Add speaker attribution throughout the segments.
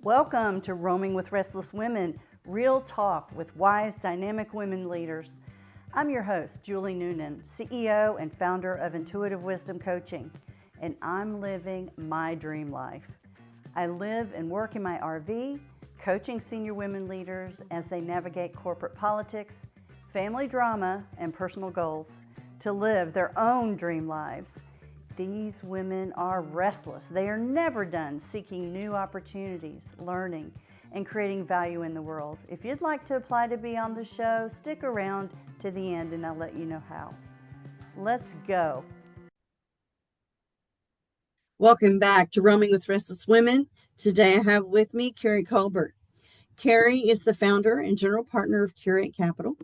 Speaker 1: Welcome to Roaming with Restless Women, real talk with wise, dynamic women leaders. I'm your host, Julie Noonan, CEO and founder of Intuitive Wisdom Coaching, and I'm living my dream life. I live and work in my RV, coaching senior women leaders as they navigate corporate politics, family drama, and personal goals to live their own dream lives. These women are restless. They are never done seeking new opportunities, learning, and creating value in the world. If you'd like to apply to be on the show, stick around to the end and I'll let you know how. Let's go.
Speaker 2: Welcome back to Roaming with Restless Women. Today I have with me Carrie Colbert. Carrie is the founder and general partner of Curate Capital,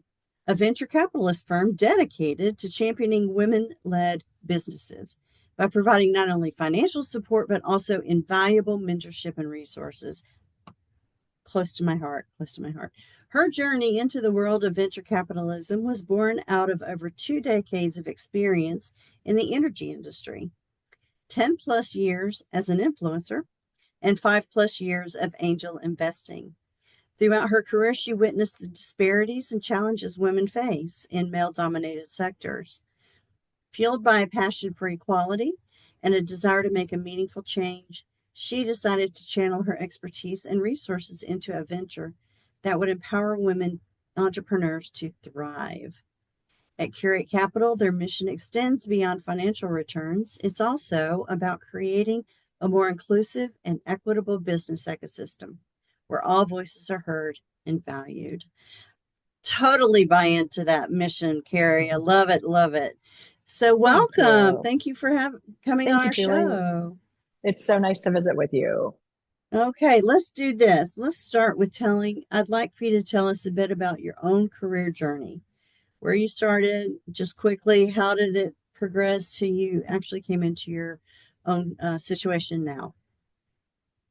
Speaker 2: a venture capitalist firm dedicated to championing women-led businesses by providing not only financial support, but also invaluable mentorship and resources. Close to my heart. Her journey into the world of venture capitalism was born out of over 2 decades of experience in the energy industry, 10 plus years as an influencer, and 5 plus years of angel investing. Throughout her career, she witnessed the disparities and challenges women face in male-dominated sectors. Fueled by a passion for equality and a desire to make a meaningful change, she decided to channel her expertise and resources into a venture that would empower women entrepreneurs to thrive. At Curate Capital, their mission extends beyond financial returns. It's also about creating a more inclusive and equitable business ecosystem where all voices are heard and valued. Totally buy into that mission, Carrie. I love it. So welcome. Thank you for coming on our show.
Speaker 3: It's so nice to visit with you.
Speaker 2: Okay, let's do this. Let's start with I'd like for you to tell us a bit about your own career journey, where you started, just quickly, how did it progress to you actually came into your own situation now?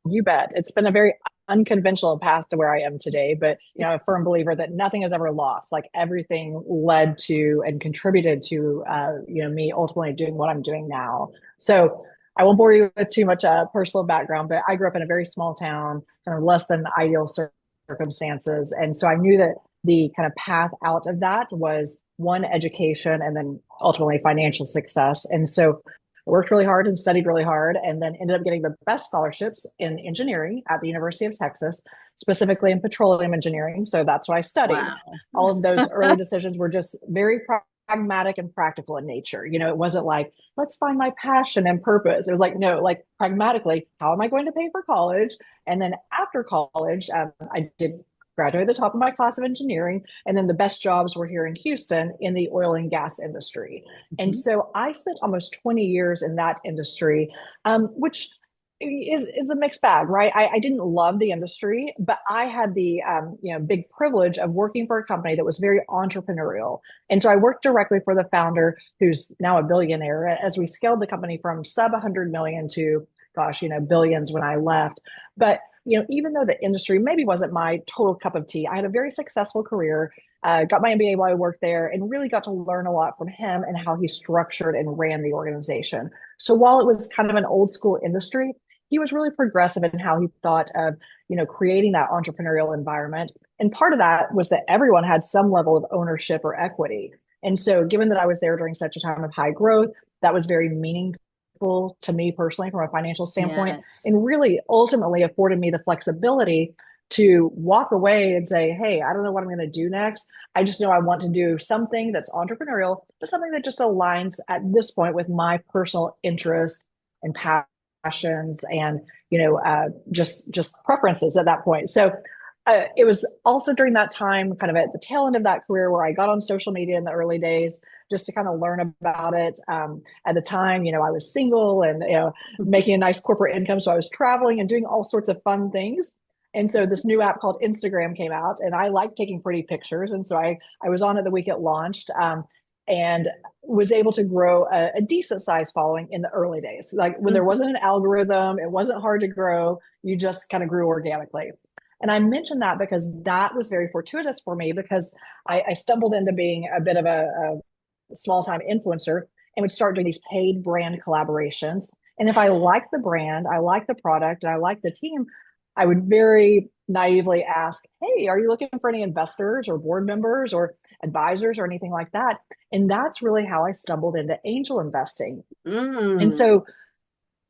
Speaker 3: You bet. It's been a very unconventional path to where I am today, but I'm a firm believer that nothing is ever lost. Like everything led to and contributed to me ultimately doing what I'm doing now. So I won't bore you with too much personal background, but I grew up in a very small town, kind of less than ideal circumstances, and so I knew that the kind of path out of that was one, education, and then ultimately financial success. And so I worked really hard and studied really hard, and then ended up getting the best scholarships in engineering at the University of Texas, specifically in petroleum engineering. So that's what I studied. Wow. All of those early decisions were just very pragmatic and practical in nature. It wasn't like, let's find my passion and purpose. It was like, no, like pragmatically, how am I going to pay for college? And then after college, I did graduate at the top of my class of engineering. And then the best jobs were here in Houston in the oil and gas industry. Mm-hmm. And so I spent almost 20 years in that industry, which is a mixed bag, right? I didn't love the industry, but I had the big privilege of working for a company that was very entrepreneurial. And so I worked directly for the founder, who's now a billionaire, as we scaled the company from sub 100 million to, billions when I left. But even though the industry maybe wasn't my total cup of tea, I had a very successful career, got my MBA while I worked there, and really got to learn a lot from him and how he structured and ran the organization. So while it was kind of an old school industry, he was really progressive in how he thought of, creating that entrepreneurial environment. And part of that was that everyone had some level of ownership or equity. And so given that I was there during such a time of high growth, that was very meaningful to me personally from a financial standpoint, yes, and really ultimately afforded me the flexibility to walk away and say, hey, I don't know what I'm going to do next. I just know I want to do something that's entrepreneurial, but something that just aligns at this point with my personal interests and passions and, just preferences at that point. So it was also during that time, kind of at the tail end of that career, where I got on social media in the early days just to kind of learn about it. At the time, I was single and, making a nice corporate income. So I was traveling and doing all sorts of fun things. And so this new app called Instagram came out, and I like taking pretty pictures. And so I was on it the week it launched, and was able to grow a decent sized following in the early days. Like when there wasn't an algorithm, it wasn't hard to grow. You just kind of grew organically. And I mentioned that because that was very fortuitous for me, because I stumbled into being a bit of a small-time influencer and would start doing these paid brand collaborations. And if I liked the brand, I liked the product, and I liked the team, I would very naively ask, hey, are you looking for any investors or board members or advisors or anything like that? And that's really how I stumbled into angel investing. And
Speaker 2: Mm.
Speaker 3: so,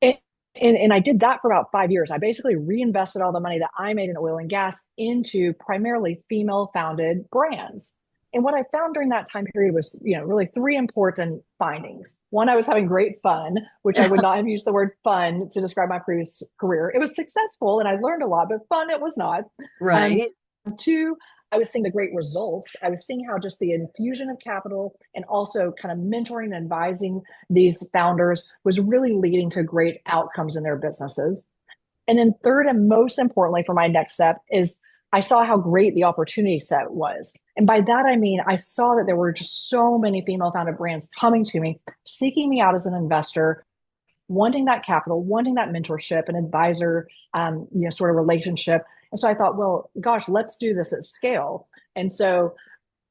Speaker 3: it, and I did that for about 5 years. I basically reinvested all the money that I made in oil and gas into primarily female founded brands. And what I found during that time period was, really three important findings. One, I was having great fun, which I would not have used the word fun to describe my previous career. It was successful and I learned a lot, but fun it was not. Um,
Speaker 2: Right.
Speaker 3: Two, I was seeing the great results. I was seeing how just the infusion of capital and also kind of mentoring and advising these founders was really leading to great outcomes in their businesses. And then third, and most importantly for my next step, is I saw how great the opportunity set was. And by that, I mean, I saw that there were just so many female founded brands coming to me, seeking me out as an investor, wanting that capital, wanting that mentorship and advisor, sort of relationship. And so I thought, well, gosh, let's do this at scale. And so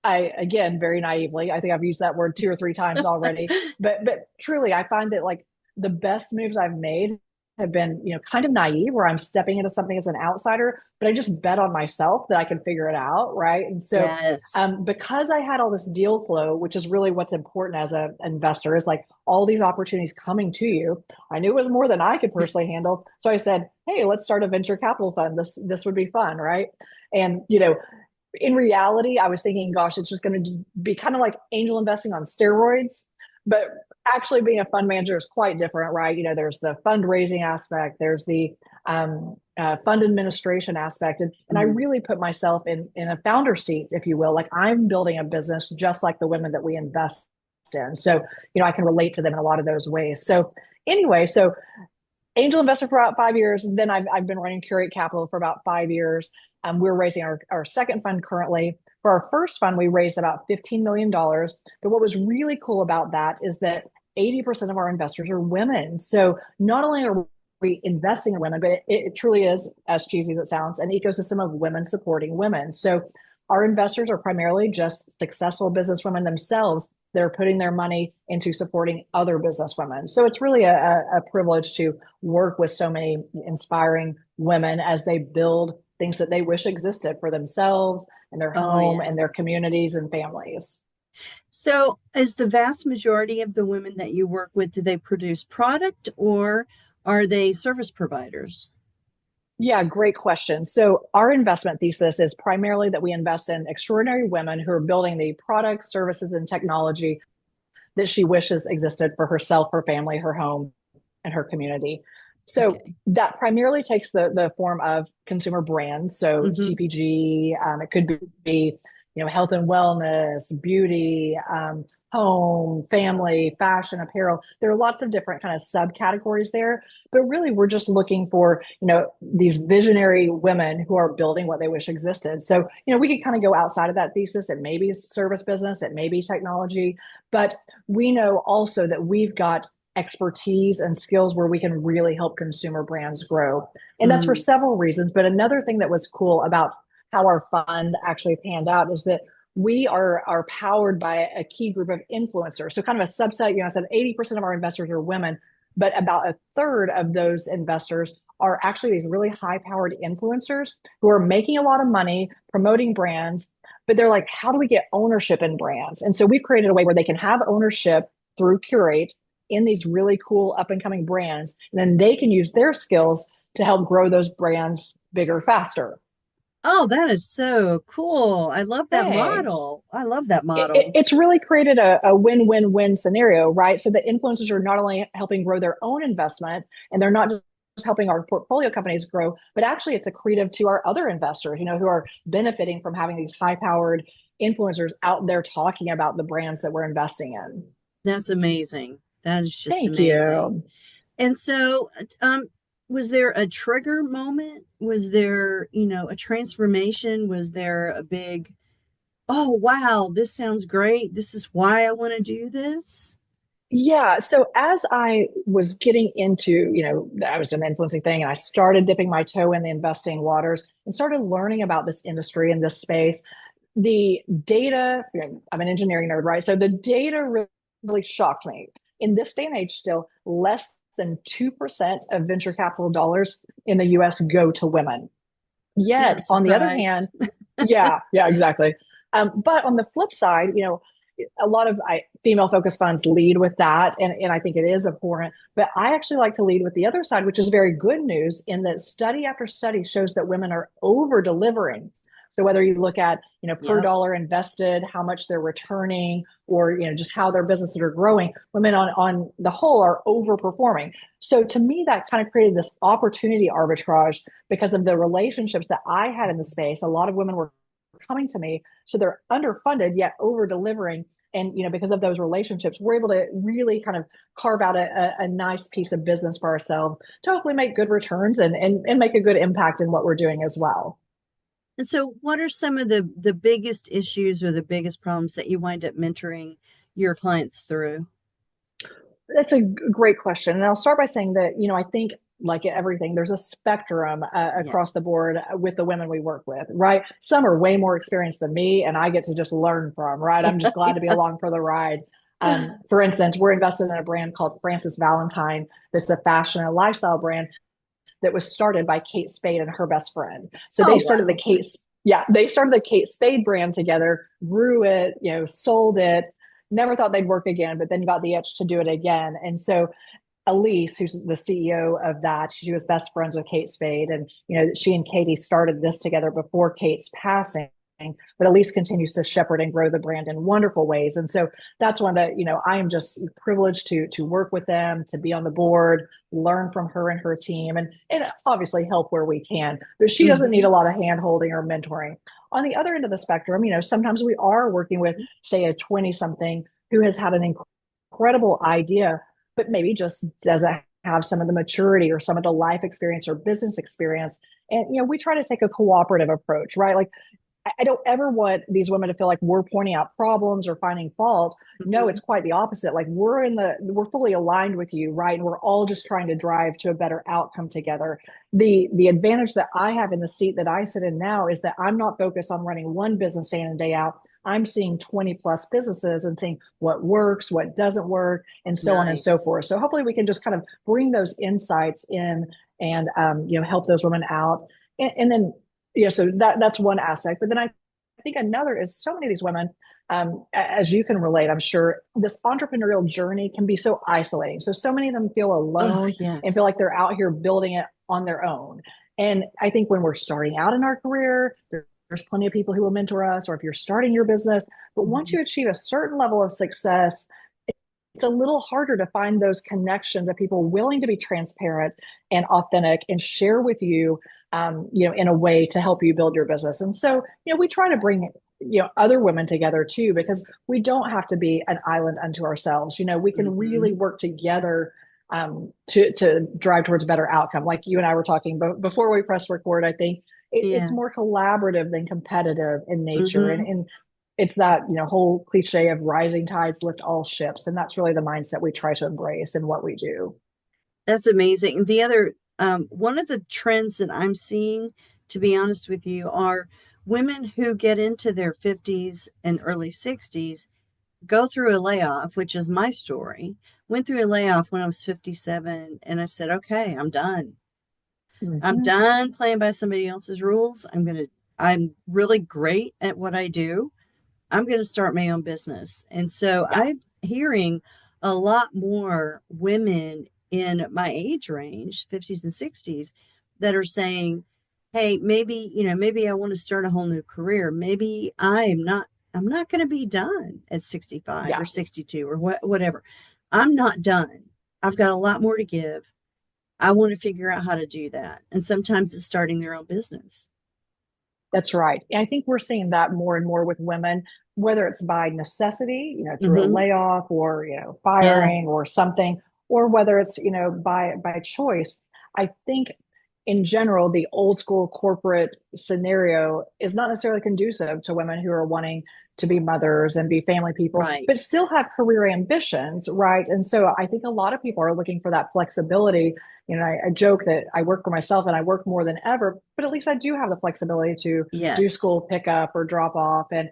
Speaker 3: I, again, very naively, I think I've used that word 2 or 3 times already, but truly, I find that like the best moves I've made have been, kind of naive, where I'm stepping into something as an outsider, but I just bet on myself that I can figure it out, right? And so,
Speaker 2: Yes.
Speaker 3: because I had all this deal flow, which is really what's important as an investor, is like all these opportunities coming to you. I knew it was more than I could personally handle, so I said, "Hey, let's start a venture capital fund. This would be fun, right?" And in reality, I was thinking, gosh, it's just going to be kind of like angel investing on steroids. But actually, being a fund manager is quite different, right? There's the fundraising aspect, there's the fund administration aspect. And I really put myself in a founder seat, if you will. Like I'm building a business just like the women that we invest in. So, I can relate to them in a lot of those ways. So, anyway, angel investor for about 5 years. Then I've been running Curate Capital for about 5 years. We're raising our second fund currently. For our first fund, we raised about $15 million. But what was really cool about that is that 80% of our investors are women. So not only are we investing in women, but it truly is, as cheesy as it sounds, an ecosystem of women supporting women. So our investors are primarily just successful businesswomen themselves. They're putting their money into supporting other businesswomen. So it's really a privilege to work with so many inspiring women as they build things that they wish existed for themselves and their
Speaker 2: Oh,
Speaker 3: home
Speaker 2: yeah.
Speaker 3: and their communities and families.
Speaker 2: So, is the vast majority of the women that you work with, do they produce product or are they service providers?
Speaker 3: Yeah, great question. So, our investment thesis is primarily that we invest in extraordinary women who are building the products, services, and technology that she wishes existed for herself, her family, her home, and her community. So
Speaker 2: Okay.
Speaker 3: that primarily takes the form of consumer brands. So
Speaker 2: Hmm.
Speaker 3: CPG, it could be, health and wellness, beauty, home, family, fashion, apparel. There are lots of different kind of subcategories there, but really we're just looking for, these visionary women who are building what they wish existed. So, we could kind of go outside of that thesis. It may be service business, it may be technology, but we know also that we've got expertise and skills where we can really help consumer brands grow. And that's for
Speaker 2: Mm.
Speaker 3: several reasons. But another thing that was cool about how our fund actually panned out is that we are powered by a key group of influencers. So kind of a subset, I said 80% of our investors are women, but about a third of those investors are actually these really high powered influencers who are making a lot of money promoting brands, but they're like, how do we get ownership in brands? And so we've created a way where they can have ownership through Curate in these really cool up and coming brands. And then they can use their skills to help grow those brands bigger, faster.
Speaker 2: Oh, that is so cool. I love that
Speaker 3: Thanks.
Speaker 2: model. I love that model.
Speaker 3: It's really created a win-win-win scenario, right? So the influencers are not only helping grow their own investment and they're not just helping our portfolio companies grow, but actually it's accretive to our other investors, who are benefiting from having these high-powered influencers out there talking about the brands that we're investing in.
Speaker 2: That's amazing. That is just
Speaker 3: Thank
Speaker 2: amazing.
Speaker 3: you.
Speaker 2: And so, was there a trigger moment? Was there, a transformation? Was there a big, oh, wow, this sounds great. This is why I want to do this?
Speaker 3: Yeah. So as I was getting into, I was doing the influencing thing and I started dipping my toe in the investing waters and started learning about this industry and this space, the data, I'm an engineering nerd, right? So the data really shocked me. In this day and age, still less than 2% of venture capital dollars in the US go to women. Yet,
Speaker 2: Not
Speaker 3: on the other
Speaker 2: surprised.
Speaker 3: hand, yeah, exactly. But on the flip side, a lot of female focused funds lead with that, and I think it is important. But I actually like to lead with the other side, which is very good news in that study after study shows that women are over delivering. So whether you look at, per
Speaker 2: Yep.
Speaker 3: dollar invested, how much they're returning, or, just how their businesses are growing, women on the whole are overperforming. So to me, that kind of created this opportunity arbitrage because of the relationships that I had in the space. A lot of women were coming to me, so they're underfunded yet over delivering. And because of those relationships, we're able to really kind of carve out a nice piece of business for ourselves to hopefully make good returns and make a good impact in what we're doing as well.
Speaker 2: And so what are some of the biggest issues or the biggest problems that you wind up mentoring your clients through?
Speaker 3: That's a great question. And I'll start by saying that, I think like everything, there's a spectrum
Speaker 2: Yeah.
Speaker 3: across the board with the women we work with, right? Some are way more experienced than me, and I get to just learn from, right? I'm just glad to be along for the ride. For instance, we're invested in a brand called Frances Valentine. That's a fashion and lifestyle brand that was started by Kate Spade and her best friend. So
Speaker 2: Oh,
Speaker 3: they started
Speaker 2: wow.
Speaker 3: they started the Kate Spade brand together, grew it, sold it, never thought they'd work again, but then got the itch to do it again. And so Elise, who's the CEO of that, she was best friends with Kate Spade. And, she and Katie started this together before Kate's passing. But Elise continues to shepherd and grow the brand in wonderful ways. And so that's one that, I am just privileged to work with them, to be on the board, learn from her and her team, and obviously help where we can. But she doesn't need
Speaker 2: Mm-hmm.
Speaker 3: a lot of hand holding or mentoring. On the other end of the spectrum, sometimes we are working with, say, a 20 something who has had an incredible idea, but maybe just doesn't have some of the maturity or some of the life experience or business experience. And, we try to take a cooperative approach, right? Like, I don't ever want these women to feel like we're pointing out problems or finding fault. No,
Speaker 2: Mm-hmm.
Speaker 3: it's quite the opposite. Like we're fully aligned with you, right? And we're all just trying to drive to a better outcome together. The advantage that I have in the seat that I sit in now is that I'm not focused on running one business day in and day out. I'm seeing 20 plus businesses and seeing what works, what doesn't work, and so on and so
Speaker 2: Nice.
Speaker 3: forth. So hopefully we can just kind of bring those insights in and help those women out. And then so that's one aspect. But then I think another is so many of these women, as you can relate, I'm sure, this entrepreneurial journey can be so isolating. So many of them feel
Speaker 2: Oh,
Speaker 3: alone and feel
Speaker 2: yes.
Speaker 3: like they're out here building it on their own. And I think when we're starting out in our career, there's plenty of people who will mentor us, or if you're starting your business. But once
Speaker 2: Mm-hmm.
Speaker 3: you achieve a certain level of success, it's a little harder to find those connections of people willing to be transparent and authentic and share with you, in a way to help you build your business. And so, we try to bring, other women together too, because we don't have to be an island unto ourselves. We can
Speaker 2: Mm-hmm.
Speaker 3: really work together to drive towards a better outcome. Like you and I were talking before we press record, I think it's
Speaker 2: Yeah.
Speaker 3: more collaborative than competitive in nature.
Speaker 2: Mm-hmm.
Speaker 3: And it's that whole cliche of rising tides lift all ships, and that's really the mindset we try to embrace in what we do.
Speaker 2: That's amazing. The other, one of the trends that I'm seeing, to be honest with you, are women who get into their 50s and early 60s go through a layoff, which is my story. Went through a layoff when I was 57, and I said, okay, I'm done. I'm
Speaker 3: Mm-hmm.
Speaker 2: done playing by somebody else's rules. I'm really great at what I do. I'm going to start my own business. And so
Speaker 3: Yeah.
Speaker 2: I'm hearing a lot more women in my age range, 50s and 60s, that are saying, hey, maybe I want to start a whole new career. Maybe I'm not going to be done at 65 or
Speaker 3: Yeah.
Speaker 2: 62 or whatever. I'm not done. I've got a lot more to give. I want to figure out how to do that. And sometimes it's starting their own business.
Speaker 3: That's right. And I think we're seeing that more and more with women, whether it's by necessity, through a
Speaker 2: Hmm.
Speaker 3: layoff or,
Speaker 2: Yeah.
Speaker 3: firing or something, or whether it's, by choice. I think in general, the old school corporate scenario is not necessarily conducive to women who are wanting to be mothers and be family people,
Speaker 2: Right.
Speaker 3: but still have career ambitions, right? And so I think a lot of people are looking for that flexibility. I joke that I work for myself and I work more than ever, but at least I do have the flexibility to do school
Speaker 2: Yes.
Speaker 3: pickup or drop off and,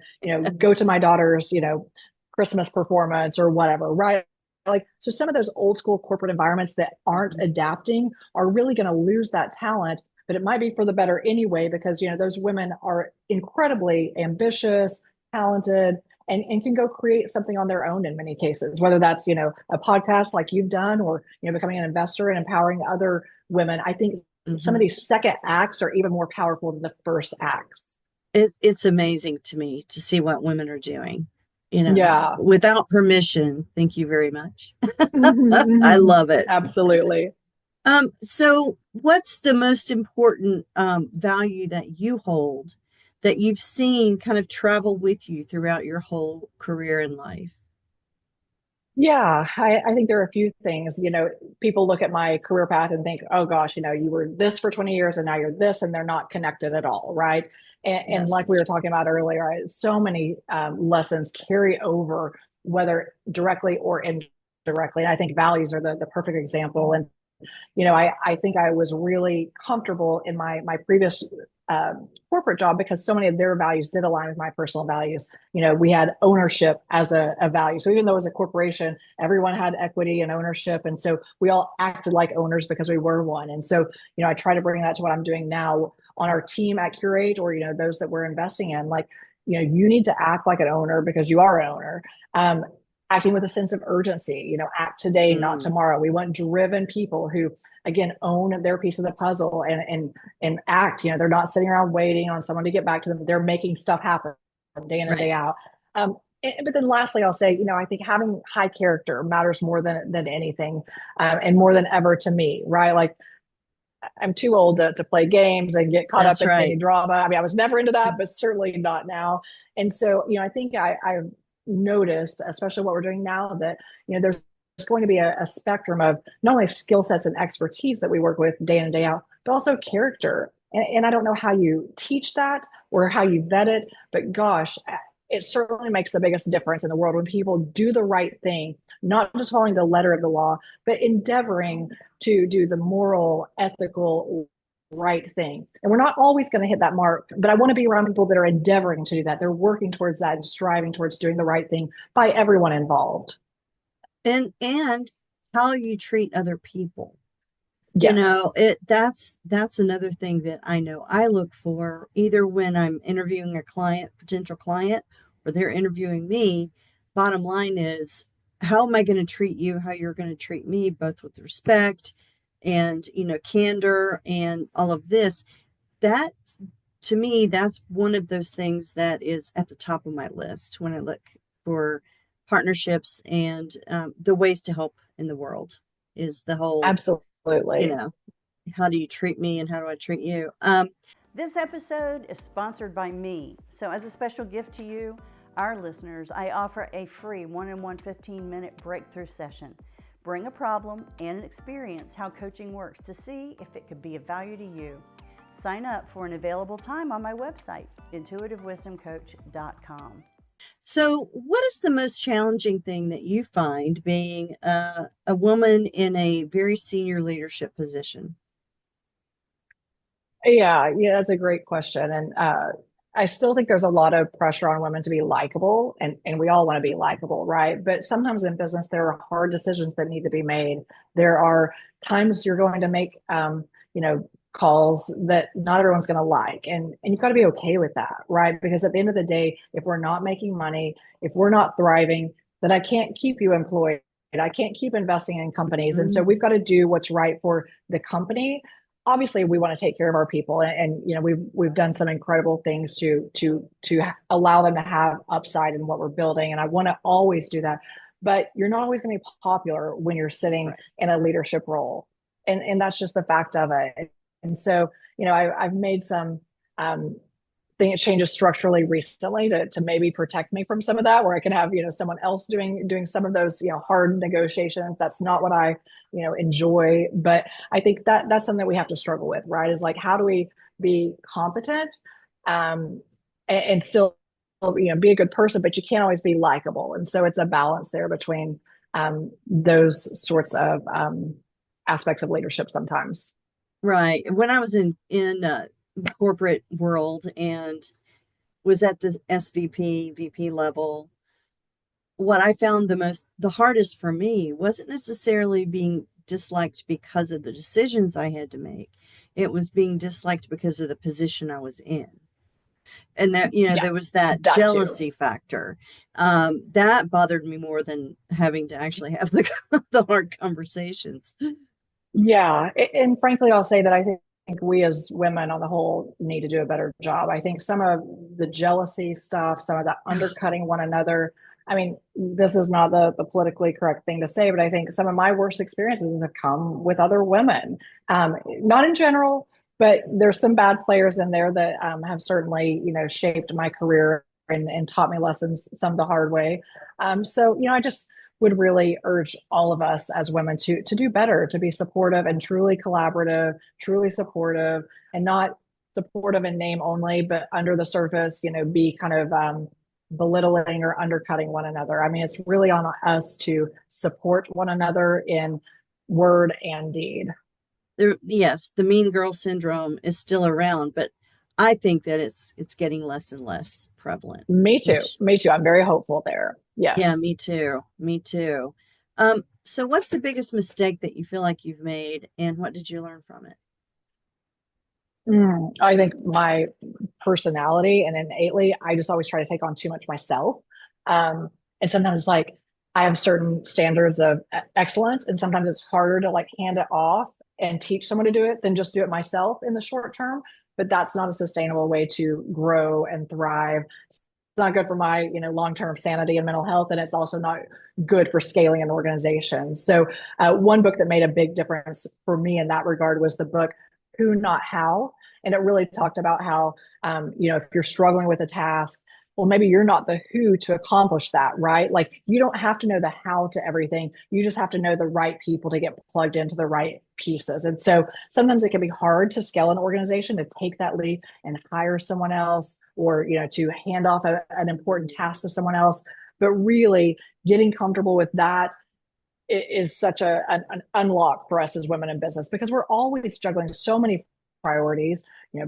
Speaker 3: go to my daughter's, Christmas performance or whatever, right? Like, so some of those old school corporate environments that aren't adapting are really going to lose that talent, but it might be for the better anyway, because, those women are incredibly ambitious, talented, and can go create something on their own in many cases, whether that's, a podcast like you've done, or, becoming an investor and empowering other women. I think some of
Speaker 2: Mhm.
Speaker 3: these second acts are even more powerful than the first acts.
Speaker 2: It's amazing to me to see what women are doing,
Speaker 3: Yeah.
Speaker 2: without permission. Thank you very much. I
Speaker 3: Mhm.
Speaker 2: love it.
Speaker 3: Absolutely.
Speaker 2: So what's the most important value that you hold that you've seen kind of travel with you throughout your whole career in life?
Speaker 3: Yeah, I think there are a few things. People look at my career path and think, oh gosh, you were this for 20 years and now you're this, and they're not connected at all, right? And
Speaker 2: Yes.
Speaker 3: like we were talking about earlier, so many lessons carry over, whether directly or indirectly. And I think values are the perfect example. And I think I was really comfortable in my previous corporate job because so many of their values did align with my personal values. We had ownership as a value. So even though it was a corporation, everyone had equity and ownership. And so we all acted like owners because we were one. And so, I try to bring that to what I'm doing now on our team at Curate, or, those that we're investing in. Like, you need to act like an owner because you are an owner. Acting with a sense of urgency, act today, not
Speaker 2: Mm,
Speaker 3: tomorrow. We want driven people who, again, own their piece of the puzzle and act. They're not sitting around waiting on someone to get back to them. They're making stuff happen day in and
Speaker 2: right.
Speaker 3: day out. But then lastly, I'll say, I think having high character matters more than anything, and more than ever to me, right? Like, I'm too old to play games and get caught up
Speaker 2: That's
Speaker 3: in any
Speaker 2: right.
Speaker 3: drama. I mean, I was never into that, but certainly not now. And so, I think I've noticed, especially what we're doing now, that, there's going to be a spectrum of not only skill sets and expertise that we work with day in and day out, but also character. And I don't know how you teach that or how you vet it, but gosh, it certainly makes the biggest difference in the world when people do the right thing, not just following the letter of the law, but endeavoring to do the moral, ethical, right thing. And we're not always going to hit that mark, but I want to be around people that are endeavoring to do that. They're working towards that and striving towards doing the right thing by everyone involved.
Speaker 2: And how you treat other people.
Speaker 3: Yes.
Speaker 2: That's another thing that I know I look for either when I'm interviewing a potential client, or they're interviewing me. Bottom line is, how am I going to treat you, how you're going to treat me, both with respect and, candor and all of this. That, to me, that's one of those things that is at the top of my list when I look for partnerships and the ways to help in the world is the whole, you
Speaker 3: Absolutely.
Speaker 2: know, how do you treat me and how do I treat you?
Speaker 1: This episode is sponsored by me. So, as a special gift to you, our listeners, I offer a free one-on-one 15-minute breakthrough session. Bring a problem and experience how coaching works to see if it could be of value to you. Sign up for an available time on my website, intuitivewisdomcoach.com.
Speaker 2: So, what is the most challenging thing that you find being a woman in a very senior leadership position?
Speaker 3: Yeah, that's a great question. And I still think there's a lot of pressure on women to be likable, and we all want to be likable, right? But sometimes in business, there are hard decisions that need to be made. There are times you're going to make, calls that not everyone's going to like, and you've got to be okay with that, right? Because at the end of the day, if we're not making money, if we're not thriving, then I can't keep you employed. I can't keep investing in companies. And so
Speaker 2: Mm,
Speaker 3: we've got to do what's right for the company. Obviously we want to take care of our people, and we've done some incredible things to allow them to have upside in what we're building, and I want to always do that. But you're not always going to be popular when you're sitting
Speaker 2: right.
Speaker 3: in a leadership role, and that's just the fact of it. And so I've made some um, changes structurally recently to maybe protect me from some of that, where I can have someone else doing some of those hard negotiations. That's not what I enjoy, but I think that's something that we have to struggle with, right? Is like, how do we be competent, and still be a good person, but you can't always be likable. And so it's a balance there between those sorts of aspects of leadership sometimes.
Speaker 2: Right. When I was in corporate world and was at the SVP, VP level, what I found the hardest for me wasn't necessarily being disliked because of the decisions I had to make. It was being disliked because of the position I was in. And that,
Speaker 3: Yeah,
Speaker 2: there was that
Speaker 3: that too.
Speaker 2: jealousy factor. That bothered me more than having to actually have the hard conversations.
Speaker 3: Yeah. And frankly, I'll say that I think we as women on the whole need to do a better job. I think some of the jealousy stuff, some of the undercutting one another. I mean, this is not the politically correct thing to say, but I think some of my worst experiences have come with other women. Not in general, but there's some bad players in there that have certainly, shaped my career and taught me lessons, some the hard way. So, I just would really urge all of us as women to do better, to be supportive and truly collaborative, truly supportive, and not supportive in name only, but under the surface, be kind of belittling or undercutting one another. I mean, it's really on us to support one another in word and deed.
Speaker 2: Yes, the mean girl syndrome is still around, but I think that it's getting less and less prevalent.
Speaker 3: Me too.
Speaker 2: Which,
Speaker 3: Me too. I'm very hopeful there.
Speaker 2: yeah,
Speaker 3: Yes.
Speaker 2: me too. Me too. So what's the biggest mistake that you feel like you've made, and what did you learn from it?
Speaker 3: I think my personality and innately, I just always try to take on too much myself. And sometimes it's like I have certain standards of excellence, and sometimes it's harder to like hand it off and teach someone to do it than just do it myself in the short term. But that's not a sustainable way to grow and thrive. It's not good for my, long-term sanity and mental health, and it's also not good for scaling an organization. So, one book that made a big difference for me in that regard was the book Who Not How, and it really talked about how, if you're struggling with a task, well, maybe you're not the who to accomplish that, right? Like you don't have to know the how to everything. You just have to know the right people to get plugged into the right pieces. And so sometimes it can be hard to scale an organization to take that leap and hire someone else, or, to hand off an important task to someone else. But really getting comfortable with that is such an unlock for us as women in business, because we're always juggling so many priorities,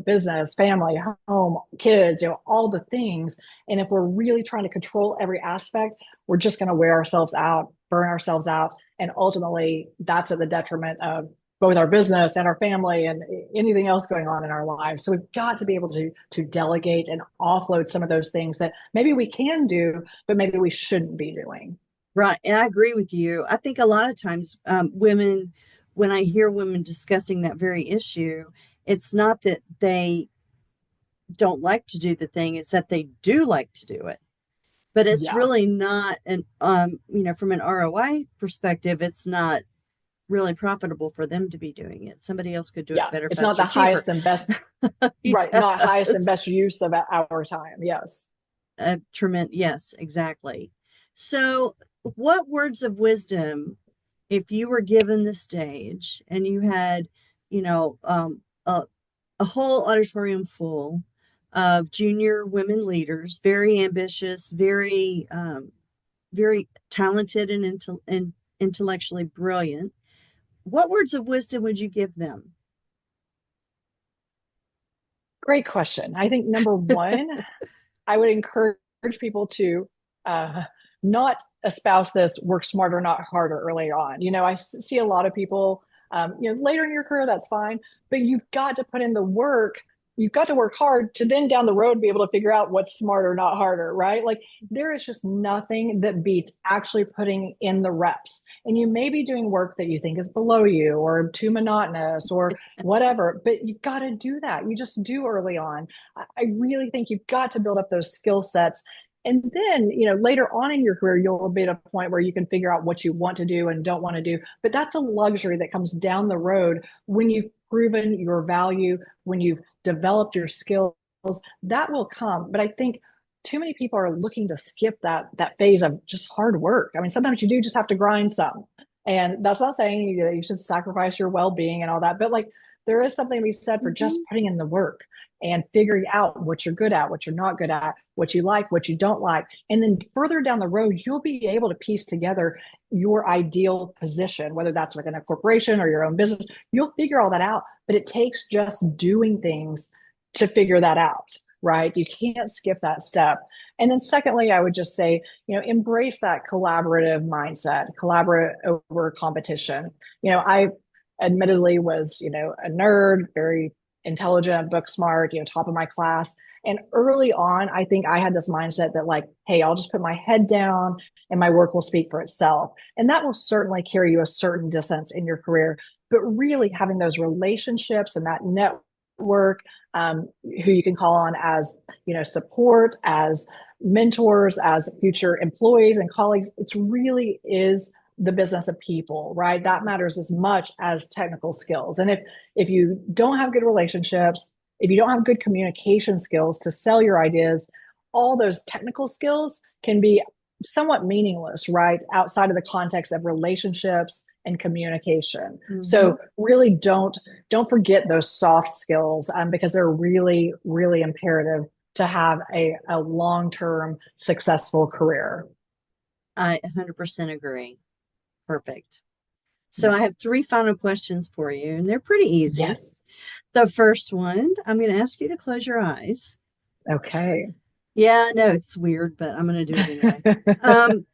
Speaker 3: business, family, home, kids, all the things. And if we're really trying to control every aspect, we're just going to wear ourselves out, burn ourselves out. And ultimately, that's at the detriment of both our business and our family and anything else going on in our lives. So we've got to be able to delegate and offload some of those things that maybe we can do, but maybe we shouldn't be doing.
Speaker 2: Right. And I agree with you. I think a lot of times, women, when I hear women discussing that very issue, it's not that they don't like to do the thing, it's that they do like to do it. But it's
Speaker 3: Yeah.
Speaker 2: really not from an ROI perspective, it's not really profitable for them to be doing it. Somebody else could do it
Speaker 3: Yeah.
Speaker 2: better,
Speaker 3: It's not
Speaker 2: faster,
Speaker 3: the
Speaker 2: cheaper.
Speaker 3: highest and best, right? Not highest and
Speaker 2: Yes.
Speaker 3: best use of our time. Yes.
Speaker 2: Tremendous. Yes, exactly. So, what words of wisdom, if you were given the stage and you had, you know, um, a, a whole auditorium full of junior women leaders, very ambitious, very talented and intellectually brilliant, what words of wisdom would you give them?
Speaker 3: Great question. I think number one, I would encourage people to uh, not espouse this work smarter, not harder early on. I see a lot of people, later in your career, that's fine, but you've got to put in the work. You've got to work hard to then down the road be able to figure out what's smarter, not harder, right? Like there is just nothing that beats actually putting in the reps. And you may be doing work that you think is below you or too monotonous or whatever, but you've got to do that. You just do early on. I really think you've got to build up those skill sets. And then, later on in your career, you'll be at a point where you can figure out what you want to do and don't want to do. But that's a luxury that comes down the road when you've proven your value, when you've developed your skills, that will come. But I think too many people are looking to skip that phase of just hard work. I mean, sometimes you do just have to grind some. And that's not saying you should sacrifice your well-being and all that, but like there is something to be said for just
Speaker 2: Mhm.
Speaker 3: putting in the work and figuring out what you're good at, what you're not good at, what you like, what you don't like. And then further down the road, you'll be able to piece together your ideal position, whether that's within a corporation or your own business. You'll figure all that out, but it takes just doing things to figure that out. right? You can't skip that step. And then secondly, I would just say, embrace that collaborative mindset, collaborate over competition. I admittedly was, a nerd, very intelligent, book smart, top of my class. And early on, I think I had this mindset that like, hey, I'll just put my head down and my work will speak for itself. And that will certainly carry you a certain distance in your career. But really having those relationships and that network, who you can call on as, support, as mentors, as future employees and colleagues, it's really is the business of people, right? That matters as much as technical skills. And if you don't have good relationships, if you don't have good communication skills to sell your ideas, all those technical skills can be somewhat meaningless, right? Outside of the context of relationships and communication. Mm-hmm. So really don't forget those soft skills, because they're really, really imperative to have a long-term successful career.
Speaker 2: I 100% agree. Perfect. So I have 3 final questions for you, and they're pretty easy.
Speaker 3: Yes.
Speaker 2: The first one, I'm going to ask you to close your eyes.
Speaker 3: Okay.
Speaker 2: Yeah, I know it's weird, but I'm going to do it anyway.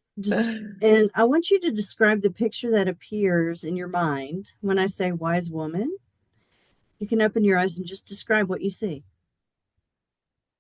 Speaker 2: And I want you to describe the picture that appears in your mind when I say wise woman. You can open your eyes and just describe what you see.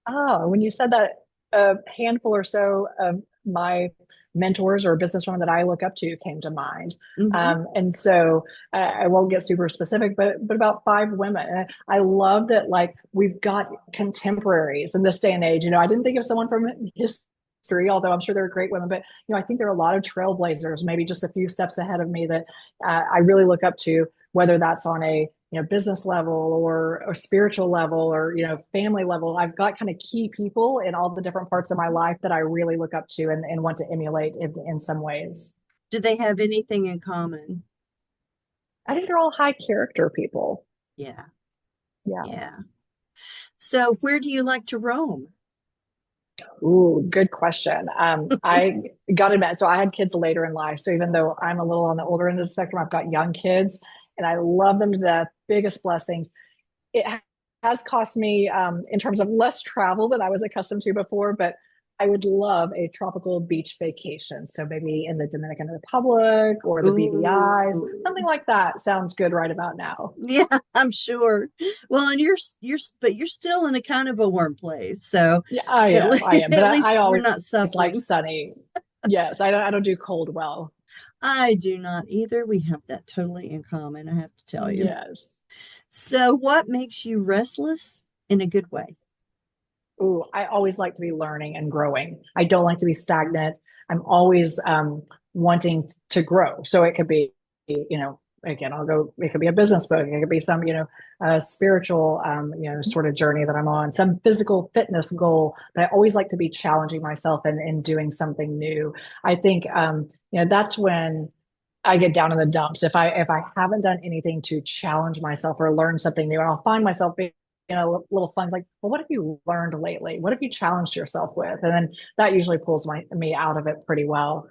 Speaker 3: Oh, when you said that, a handful or so of my mentors or businesswomen that I look up to came to mind. Mm-hmm. And so I won't get super specific, but about 5 women. And I love that, like, we've got contemporaries in this day and age. I didn't think of someone from history, although I'm sure they're great women, but I think there are a lot of trailblazers, maybe just a few steps ahead of me that I really look up to, whether that's on a business level or spiritual level or, family level. I've got kind of key people in all the different parts of my life that I really look up to and want to emulate in some ways.
Speaker 2: Do they have anything in common?
Speaker 3: I think they're all high character people.
Speaker 2: Yeah.
Speaker 3: Yeah.
Speaker 2: Yeah. So where do you like to roam?
Speaker 3: Ooh, good question. I got to admit, so I had kids later in life. So even though I'm a little on the older end of the spectrum, I've got young kids and I love them to death. Biggest blessings. It has cost me, in terms of less travel than I was accustomed to before, but I would love a tropical beach vacation. So maybe in the Dominican Republic or the BVI's, something like that sounds good right about now.
Speaker 2: Yeah, I'm sure. Well, and you're still in a kind of a warm place. So
Speaker 3: yeah, I am. But
Speaker 2: at least
Speaker 3: I always
Speaker 2: we're not suffering.
Speaker 3: like sunny. Yes, I don't do cold well.
Speaker 2: I do not either. We have that totally in common, I have to tell you.
Speaker 3: Yes.
Speaker 2: So what makes you restless in a good way?
Speaker 3: Ooh, I always like to be learning and growing. I don't like to be stagnant. I'm always wanting to grow. So it could be, again, it could be a business book. It could be some, spiritual, sort of journey that I'm on, some physical fitness goal. But I always like to be challenging myself and doing something new. I think, that's when I get down in the dumps. If I haven't done anything to challenge myself or learn something new, and I'll find myself being, little fun like, well, what have you learned lately? What have you challenged yourself with? And then that usually pulls me out of it pretty well.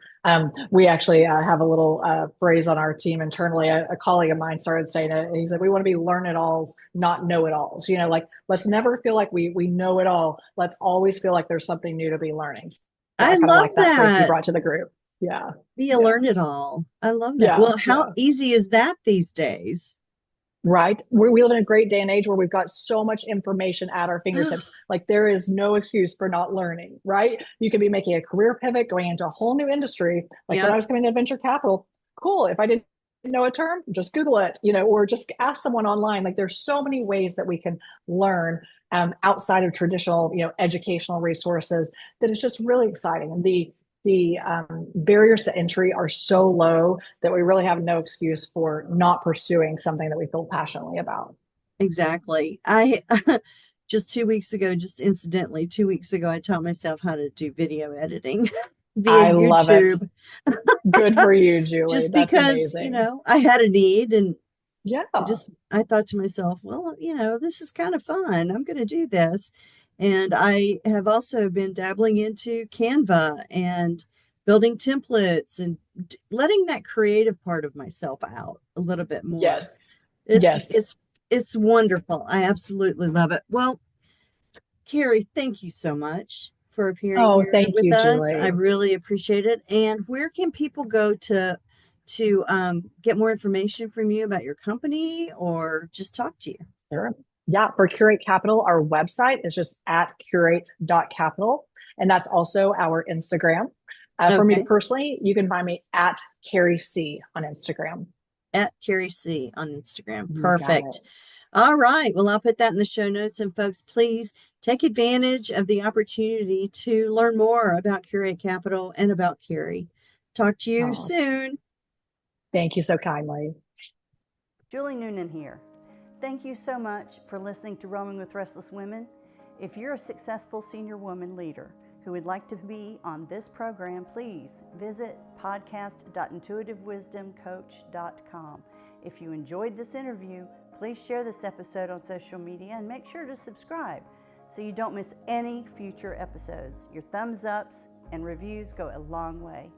Speaker 3: We actually have a little phrase on our team internally. A colleague of mine started saying it. And he's like, we want to be learn-it-alls, not know-it-alls. Like, let's never feel like we know it all. Let's always feel like there's something new to be learning. So
Speaker 2: I love
Speaker 3: like that phrase you brought to the group. Yeah.
Speaker 2: Be a learn-it-all. I love that.
Speaker 3: Yeah,
Speaker 2: well, how easy is that these days?
Speaker 3: Right. We live in a great day and age where we've got so much information at our fingertips. Like, there is no excuse for not learning, right? You could be making a career pivot, going into a whole new industry. Like when I was coming to venture capital, cool. If I didn't know a term, just Google it, or just ask someone online. Like, there's so many ways that we can learn outside of traditional, educational resources that is just really exciting. And the barriers to entry are so low that we really have no excuse for not pursuing something that we feel passionately about.
Speaker 2: Exactly. I just 2 weeks ago, incidentally, 2 weeks ago, I taught myself how to do video editing via YouTube.
Speaker 3: Love it. Good for you, Julie.
Speaker 2: Just
Speaker 3: That's
Speaker 2: because,
Speaker 3: amazing.
Speaker 2: I had a need, and
Speaker 3: yeah,
Speaker 2: I thought to myself, well, this is kind of fun. I'm going to do this. And I have also been dabbling into Canva and building templates and letting that creative part of myself out a little bit more.
Speaker 3: Yes.
Speaker 2: It's wonderful. I absolutely love it. Well, Carrie, thank you so much for appearing
Speaker 3: Oh,
Speaker 2: here
Speaker 3: thank
Speaker 2: with
Speaker 3: you,
Speaker 2: us. I
Speaker 3: Julie.
Speaker 2: really appreciate it. And where can people go to get more information from you about your company or just talk to you?
Speaker 3: Sure. Yeah, for Curate Capital, our website is just at curate.capital. And that's also our Instagram. For me
Speaker 2: Okay.
Speaker 3: personally, you can find me at Carrie C on Instagram.
Speaker 2: At Carrie C on Instagram.
Speaker 3: You got
Speaker 2: Perfect. All right. Well, I'll put that in the show notes. And folks, please take advantage of the opportunity to learn more about Curate Capital and about Carrie. Talk to you
Speaker 3: Oh,
Speaker 2: soon.
Speaker 3: thank you so kindly.
Speaker 1: Julie Noonan here. Thank you so much for listening to Roaming with Restless Women. If you're a successful senior woman leader who would like to be on this program, please visit podcast.intuitivewisdomcoach.com. If you enjoyed this interview, please share this episode on social media and make sure to subscribe so you don't miss any future episodes. Your thumbs ups and reviews go a long way.